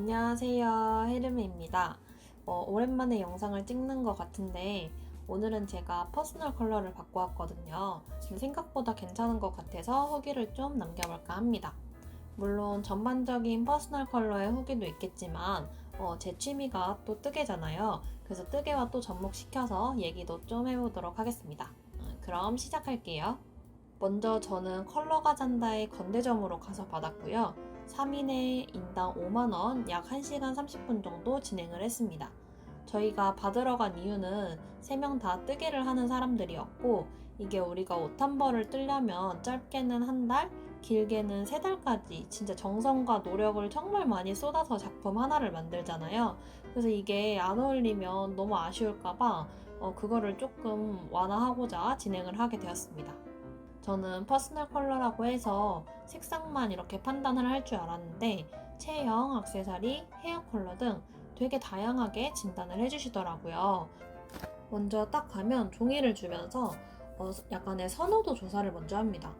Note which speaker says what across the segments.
Speaker 1: 안녕하세요. 헤르메입니다. 오랜만에 영상을 찍는 것 같은데 오늘은 제가 퍼스널 컬러를 바꿔왔거든요. 지금 생각보다 괜찮은 것 같아서 후기를 좀 남겨볼까 합니다. 물론 전반적인 퍼스널 컬러의 후기도 있겠지만 제 취미가 또 뜨개잖아요. 그래서 뜨개와 또 접목시켜서 얘기도 좀 해보도록 하겠습니다. 그럼 시작할게요. 먼저 저는 컬러가 잔다의 건대점으로 가서 받았고요. 3인에 인당 5만원, 약 1시간 30분 정도 진행을 했습니다. 저희가 받으러 간 이유는 3명 다 뜨개를 하는 사람들이었고, 이게 우리가 옷 한 벌을 뜨려면 짧게는 한 달, 길게는 3달까지 진짜 정성과 노력을 정말 많이 쏟아서 작품 하나를 만들잖아요. 그래서 이게 안 어울리면 너무 아쉬울까봐 그거를 조금 완화하고자 진행을 하게 되었습니다. 저는 퍼스널 컬러라고 해서 색상만 이렇게 판단을 할 줄 알았는데 체형, 액세서리, 헤어 컬러 등 되게 다양하게 진단을 해주시더라고요. 먼저 딱 가면 종이를 주면서 약간의 선호도 조사를 먼저 합니다.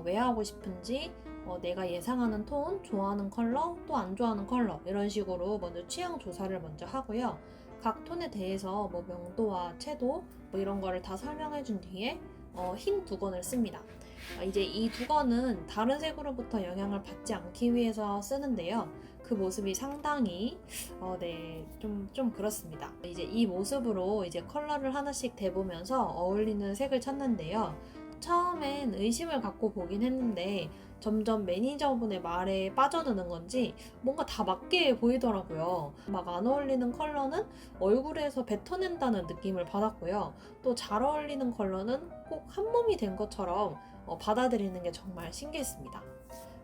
Speaker 1: 왜 하고 싶은지, 내가 예상하는 톤, 좋아하는 컬러, 또 안 좋아하는 컬러 이런 식으로 먼저 취향 조사를 먼저 하고요. 각 톤에 대해서 뭐 명도와 채도 뭐 이런 거를 다 설명해 준 뒤에 흰 두건을 씁니다. 이제 이 두건은 다른 색으로부터 영향을 받지 않기 위해서 쓰는데요. 그 모습이 상당히 좀 그렇습니다. 이제 이 모습으로 이제 컬러를 하나씩 대보면서 어울리는 색을 찾는데요. 처음엔 의심을 갖고 보긴 했는데 점점 매니저분의 말에 빠져드는 건지 뭔가 다 맞게 보이더라고요. 막 안 어울리는 컬러는 얼굴에서 뱉어낸다는 느낌을 받았고요. 또 잘 어울리는 컬러는 꼭 한 몸이 된 것처럼 받아들이는 게 정말 신기했습니다.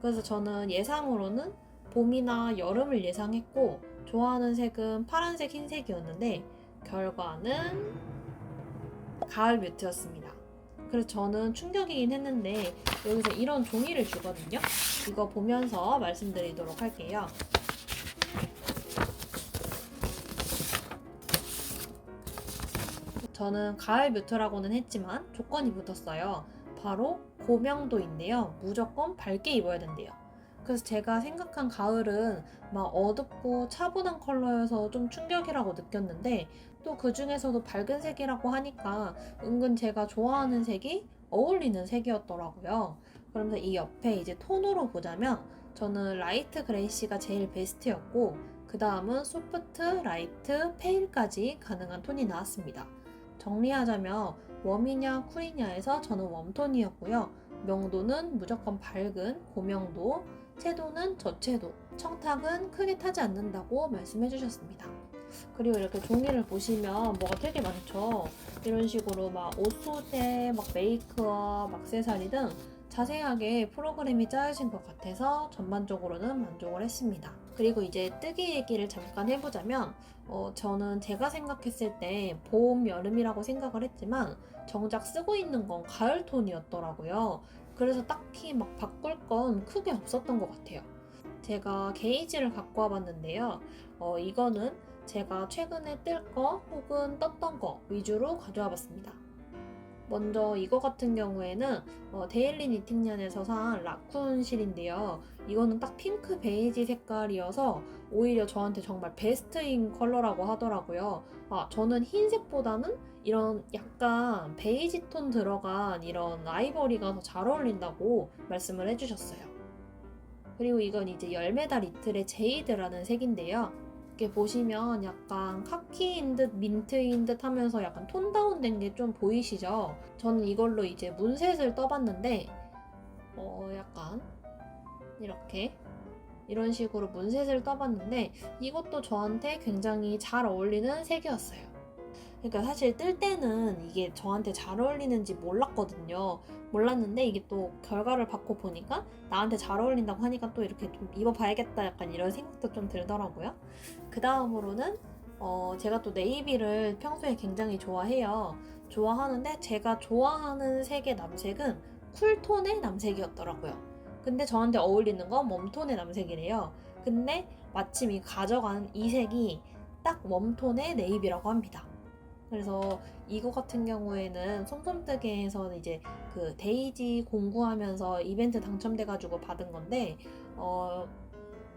Speaker 1: 그래서 저는 예상으로는 봄이나 여름을 예상했고 좋아하는 색은 파란색, 흰색이었는데 결과는 가을 뮤트였습니다. 그래서 저는 충격이긴 했는데 여기서 이런 종이를 주거든요. 이거 보면서 말씀드리도록 할게요. 저는 가을 뮤트라고는 했지만 조건이 붙었어요. 바로 고명도인데요. 무조건 밝게 입어야 된대요. 그래서 제가 생각한 가을은 막 어둡고 차분한 컬러여서 좀 충격이라고 느꼈는데 또 그 중에서도 밝은 색이라고 하니까 은근 제가 좋아하는 색이 어울리는 색이었더라고요. 그러면서 이 옆에 이제 톤으로 보자면 저는 라이트 그레이시가 제일 베스트였고 그 다음은 소프트, 라이트, 페일까지 가능한 톤이 나왔습니다. 정리하자면 웜이냐 쿨이냐에서 저는 웜톤이었고요. 명도는 무조건 밝은 고명도, 채도는 저채도, 청탁은 크게 타지 않는다고 말씀해 주셨습니다. 그리고 이렇게 종이를 보시면 뭐가 되게 많죠. 이런 식으로 막 옷 소재, 막 메이크업, 액세서리 등 자세하게 프로그램이 짜여진 것 같아서 전반적으로는 만족을 했습니다. 그리고 이제 뜨기 얘기를 잠깐 해보자면 저는 제가 생각했을 때 봄, 여름이라고 생각을 했지만 정작 쓰고 있는 건 가을 톤이었더라고요. 그래서 딱히 막 바꿀 건 크게 없었던 것 같아요. 제가 게이지를 갖고 와봤는데요. 이거는 제가 최근에 뜰 거 혹은 떴던 거 위주로 가져와 봤습니다. 먼저 이거 같은 경우에는 데일리 니팅년에서 산 라쿤 실인데요. 이거는 딱 핑크 베이지 색깔이어서 오히려 저한테 정말 베스트인 컬러라고 하더라고요. 저는 흰색보다는 이런 약간 베이지 톤 들어간 이런 아이보리가 더 잘 어울린다고 말씀을 해주셨어요. 그리고 이건 이제 열매달 이틀의 제이드라는 색인데요. 이렇게 보시면 약간 카키인 듯 민트인 듯 하면서 약간 톤 다운된 게 좀 보이시죠? 저는 이걸로 이제 문셋을 떠봤는데 약간 이렇게 이런 식으로 문셋을 떠봤는데 이것도 저한테 굉장히 잘 어울리는 색이었어요. 그러니까 사실 뜰 때는 이게 저한테 잘 어울리는지 몰랐거든요. 몰랐는데 이게 또 결과를 받고 보니까 나한테 잘 어울린다고 하니까 또 이렇게 좀 입어봐야겠다 약간 이런 생각도 좀 들더라고요. 그 다음으로는 제가 또 네이비를 평소에 굉장히 좋아해요. 좋아하는데 제가 좋아하는 색의 남색은 쿨톤의 남색이었더라고요. 근데 저한테 어울리는 건 웜톤의 남색이래요. 근데 마침 이 가져간 이 색이 딱 웜톤의 네이비라고 합니다. 그래서 이거 같은 경우에는 솜솜뜨개에서는 이제 그 데이지 공구하면서 이벤트 당첨돼가지고 받은 건데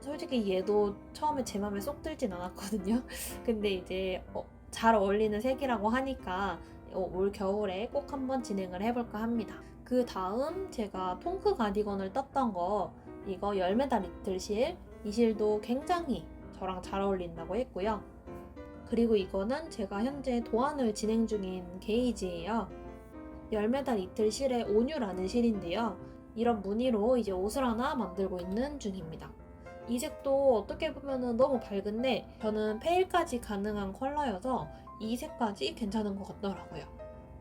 Speaker 1: 솔직히 얘도 처음에 제 맘에 쏙 들진 않았거든요. 근데 이제 잘 어울리는 색이라고 하니까 올 겨울에 꼭 한번 진행을 해볼까 합니다. 그 다음 제가 통크 가디건을 떴던 거, 이거 열매달 리틀 실, 이 실도 굉장히 저랑 잘 어울린다고 했고요. 그리고 이거는 제가 현재 도안을 진행 중인 게이지예요. 열매달 리틀 실의 온유라는 실인데요. 이런 무늬로 이제 옷을 하나 만들고 있는 중입니다. 이 색도 어떻게 보면 너무 밝은데 저는 페일까지 가능한 컬러여서 이 색까지 괜찮은 것 같더라고요.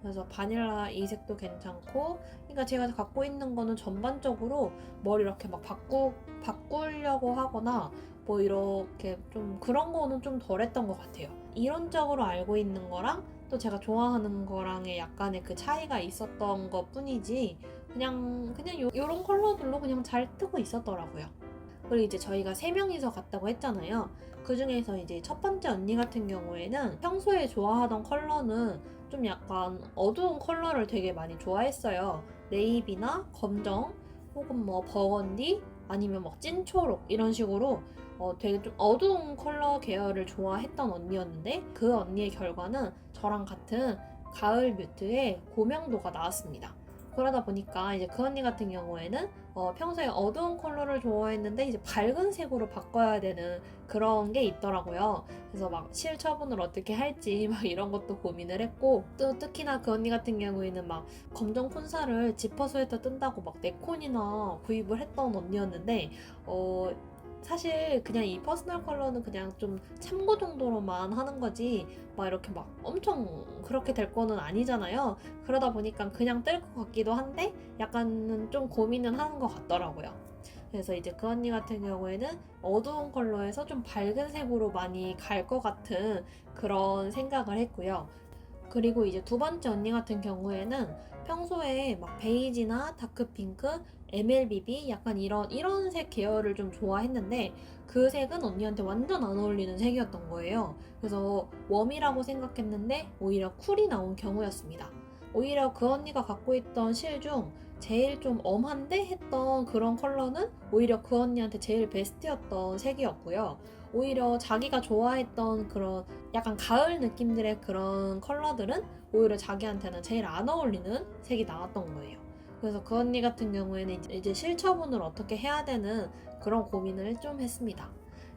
Speaker 1: 그래서 바닐라 이 색도 괜찮고, 그러니까 제가 갖고 있는 거는 전반적으로 머리 이렇게 막 바꾸려고 하거나 뭐 이렇게 좀 그런 거는 좀 덜했던 것 같아요. 이론적으로 알고 있는 거랑 또 제가 좋아하는 거랑의 약간의 그 차이가 있었던 것 뿐이지, 그냥 요런 컬러들로 그냥 잘 뜨고 있었더라고요. 그리고 이제 저희가 3명이서 갔다고 했잖아요. 그 중에서 이제 첫 번째 언니 같은 경우에는 평소에 좋아하던 컬러는 좀 약간 어두운 컬러를 되게 많이 좋아했어요. 네이비나 검정 혹은 뭐 버건디 아니면 막 찐초록 이런 식으로 되게 좀 어두운 컬러 계열을 좋아했던 언니였는데, 그 언니의 결과는 저랑 같은 가을 뮤트의 고명도가 나왔습니다. 그러다 보니까 이제 그 언니 같은 경우에는 평소에 어두운 컬러를 좋아했는데 이제 밝은 색으로 바꿔야 되는 그런 게 있더라고요. 그래서 막 실 처분을 어떻게 할지 막 이런 것도 고민을 했고, 또 특히나 그 언니 같은 경우에는 막 검정 콘사를 지퍼스웨터 뜬다고 막 네콘이나 구입을 했던 언니였는데, 사실 그냥 이 퍼스널 컬러는 그냥 좀 참고 정도로만 하는 거지 막 이렇게 막 엄청 그렇게 될 거는 아니잖아요. 그러다 보니까 그냥 뜰 것 같기도 한데 약간은 좀 고민은 하는 것 같더라고요. 그래서 이제 그 언니 같은 경우에는 어두운 컬러에서 좀 밝은 색으로 많이 갈 것 같은 그런 생각을 했고요. 그리고 이제 두 번째 언니 같은 경우에는 평소에 막 베이지나 다크핑크, MLBB 약간 이런 색 계열을 좀 좋아했는데, 그 색은 언니한테 완전 안 어울리는 색이었던 거예요. 그래서 웜이라고 생각했는데 오히려 쿨이 나온 경우였습니다. 오히려 그 언니가 갖고 있던 실 중 제일 좀 엄한데 했던 그런 컬러는 오히려 그 언니한테 제일 베스트였던 색이었고요. 오히려 자기가 좋아했던 그런 약간 가을 느낌들의 그런 컬러들은 오히려 자기한테는 제일 안 어울리는 색이 나왔던 거예요. 그래서 그 언니 같은 경우에는 이제 실처분을 어떻게 해야 되는 그런 고민을 좀 했습니다.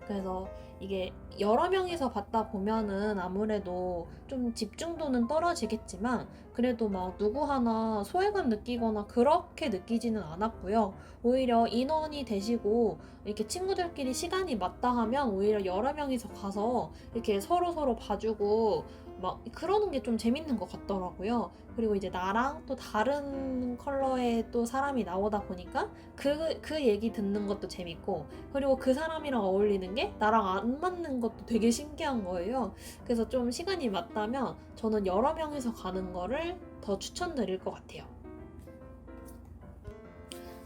Speaker 1: 그래서 이게 여러 명이서 봤다 보면은 아무래도 좀 집중도는 떨어지겠지만, 그래도 막 누구 하나 소외감 느끼거나 그렇게 느끼지는 않았고요. 오히려 인원이 되시고 이렇게 친구들끼리 시간이 맞다 하면 오히려 여러 명이서 가서 이렇게 서로 봐주고 막 그러는 게 좀 재밌는 것 같더라고요. 그리고 이제 나랑 또 다른 컬러의 또 사람이 나오다 보니까 그 얘기 듣는 것도 재밌고, 그리고 그 사람이랑 어울리는 게 나랑 안 맞는 것도 되게 신기한 거예요. 그래서 좀 시간이 맞다면 저는 여러 명이서 가는 거를 더 추천드릴 것 같아요.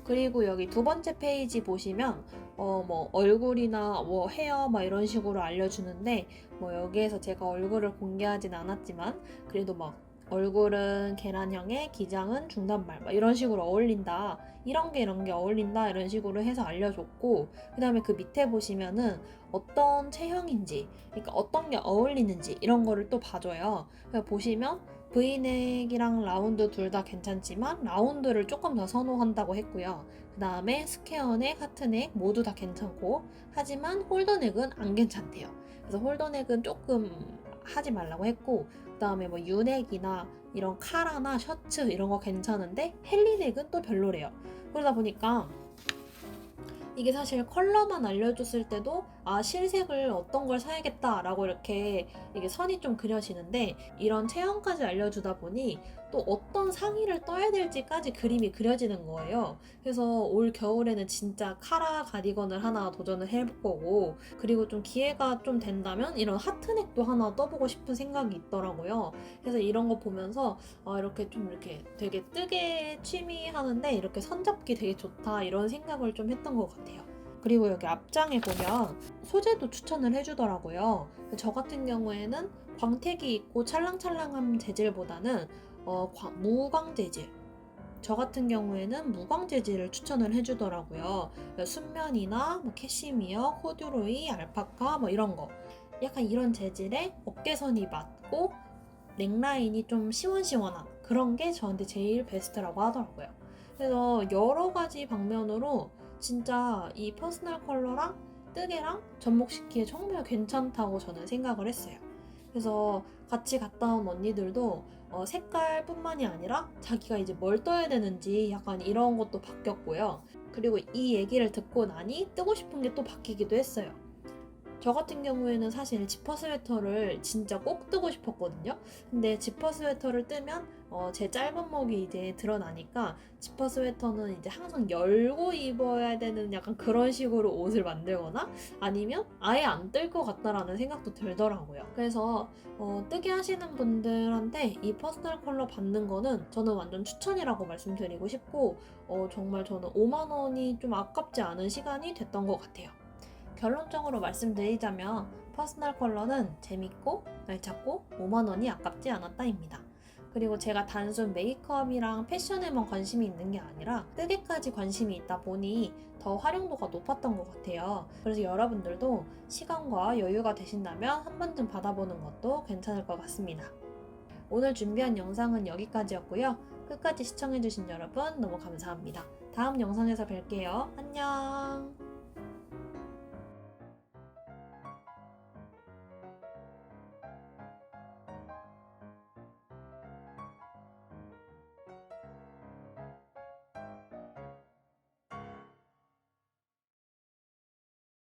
Speaker 1: 그리고 여기 두 번째 페이지 보시면 뭐 얼굴이나 뭐 헤어 막 이런 식으로 알려주는데, 뭐 여기에서 제가 얼굴을 공개하진 않았지만 그래도 막 얼굴은 계란형에 기장은 중단발 막 이런 식으로 어울린다, 이런 게 어울린다 이런 식으로 해서 알려줬고, 그 다음에 그 밑에 보시면은 어떤 체형인지, 그러니까 어떤 게 어울리는지 이런 거를 또 봐줘요. 그래서 보시면 V넥이랑 라운드 둘 다 괜찮지만 라운드를 조금 더 선호한다고 했고요. 그 다음에 스퀘어넥, 하트넥 모두 다 괜찮고, 하지만 홀더넥은 안 괜찮대요. 그래서 홀더넥은 조금 하지 말라고 했고, 그 다음에 뭐 유넥이나 이런 카라나 셔츠 이런 거 괜찮은데 헬리넥은 또 별로래요. 그러다 보니까 이게 사실 컬러만 알려줬을 때도 실색을 어떤 걸 사야겠다라고 이렇게 이게 선이 좀 그려지는데, 이런 체형까지 알려주다 보니 또 어떤 상의를 떠야 될지까지 그림이 그려지는 거예요. 그래서 올 겨울에는 진짜 카라 가디건을 하나 도전을 해볼 거고, 그리고 좀 기회가 좀 된다면 이런 하트넥도 하나 떠보고 싶은 생각이 있더라고요. 그래서 이런 거 보면서 이렇게 좀 이렇게 되게 뜨개 취미 하는데 이렇게 선잡기 되게 좋다 이런 생각을 좀 했던 것 같아요. 그리고 여기 앞장에 보면 소재도 추천을 해주더라고요. 저 같은 경우에는 광택이 있고 찰랑찰랑한 재질보다는 무광 재질, 저 같은 경우에는 무광 재질을 추천을 해주더라고요. 순면이나 뭐 캐시미어, 코듀로이, 알파카 뭐 이런 거. 약간 이런 재질의 어깨선이 맞고 넥라인이 좀 시원시원한 그런 게 저한테 제일 베스트라고 하더라고요. 그래서 여러 가지 방면으로 진짜 이 퍼스널 컬러랑 뜨개랑 접목시키기에 정말 괜찮다고 저는 생각을 했어요. 그래서 같이 갔다 온 언니들도 색깔뿐만이 아니라 자기가 이제 뭘 떠야 되는지 약간 이런 것도 바뀌었고요. 그리고 이 얘기를 듣고 나니 뜨고 싶은 게 또 바뀌기도 했어요. 저 같은 경우에는 사실 지퍼 스웨터를 진짜 꼭 뜨고 싶었거든요. 근데 지퍼 스웨터를 뜨면 제 짧은 목이 이제 드러나니까 지퍼 스웨터는 이제 항상 열고 입어야 되는 약간 그런 식으로 옷을 만들거나 아니면 아예 안 뜰 것 같다라는 생각도 들더라고요. 그래서 뜨게 하시는 분들한테 이 퍼스널 컬러 받는 거는 저는 완전 추천이라고 말씀드리고 싶고 정말 저는 5만 원이 좀 아깝지 않은 시간이 됐던 것 같아요. 결론적으로 말씀드리자면 퍼스널 컬러는 재밌고 알찼고 5만 원이 아깝지 않았다입니다. 그리고 제가 단순 메이크업이랑 패션에만 관심이 있는 게 아니라 뜨개까지 관심이 있다 보니 더 활용도가 높았던 것 같아요. 그래서 여러분들도 시간과 여유가 되신다면 한 번쯤 받아보는 것도 괜찮을 것 같습니다. 오늘 준비한 영상은 여기까지였고요. 끝까지 시청해주신 여러분 너무 감사합니다. 다음 영상에서 뵐게요. 안녕!